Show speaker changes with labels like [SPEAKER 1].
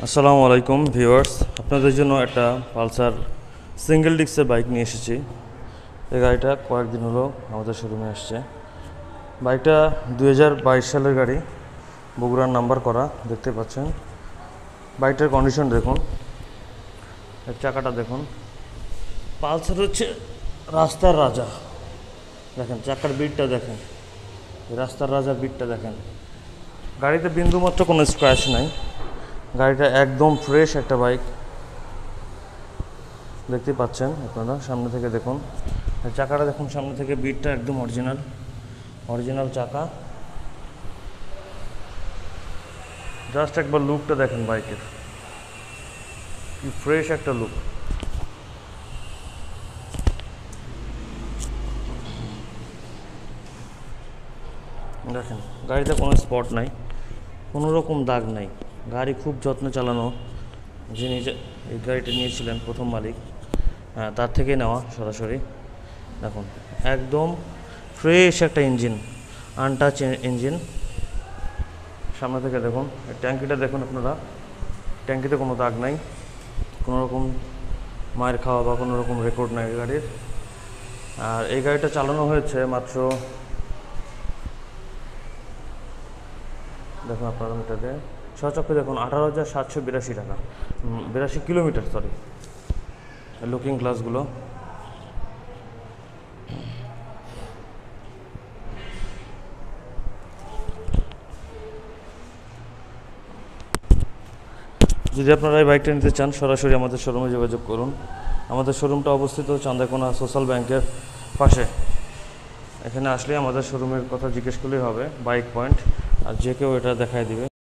[SPEAKER 1] আসসালামু আলাইকুম ভিউয়ার্স, আপনাদের জন্য একটা পালসার সিঙ্গেল ডিস্কের বাইক নিয়ে এসেছি। এই গাড়িটা কয়েকদিন হলো আমাদের শোরুমে আসছে। বাইকটা 2022 সালের গাড়ি, বগুড়ার নাম্বার করা, দেখতে পাচ্ছেন। বাইকটার কন্ডিশন দেখুন, এর চাকাটা দেখুন। পালসার হচ্ছে রাস্তার রাজা। দেখেন চাকার বিটটা দেখেন, রাস্তার রাজার বিটটা দেখেন। গাড়িতে বিন্দুমাত্র কোনো স্ক্র্যাচ নাই। গাড়িটা একদম ফ্রেশ একটা বাইক, দেখতে পাচ্ছেন আপনারা। সামনে থেকে দেখুন, চাকাটা দেখুন, সামনে থেকে বিটটা একদম অরিজিনাল চাকা। জাস্ট একবার লুকটা দেখেন বাইকের, কি ফ্রেশ একটা লুক। দেখেন গাড়িতে কোনো স্পট নাই, কোনো রকম দাগ নাই। গাড়ি খুব যত্নে চালানো। যিনি এই গাড়িটা নিয়েছিলেন প্রথম মালিক, তার থেকে নেওয়া সরাসরি। দেখুন একদম ফ্রেশ একটা ইঞ্জিন, আনটাচ ইঞ্জিন। সামনে থেকে দেখুন, ট্যাঙ্কিটা দেখুন আপনারা, ট্যাঙ্কিতে কোনো দাগ নাই, কোনো রকম মায়ের খাওয়া বা কোনো রকম রেকর্ড নাই গাড়ির। আর এই গাড়িটা চালানো হয়েছে মাত্র, দেখুন আপনারা মিটারে সচক্ষে দেখুন 18,782 টাকা, 82 কিলোমিটার, সরি। লুকিং গ্লাসগুলো যদি আপনারা এই বাইকটা নিতে চান, সরাসরি আমাদের শোরুমে যোগাযোগ করুন। আমাদের শোরুমটা অবস্থিত চান্দাকোনা সোশ্যাল ব্যাংকের পাশে। এখানে আসলে আমাদের শোরুমের কথা জিজ্ঞেস করলেই হবে, বাইক পয়েন্ট, আর যে কেউ এটা দেখায় দিবে।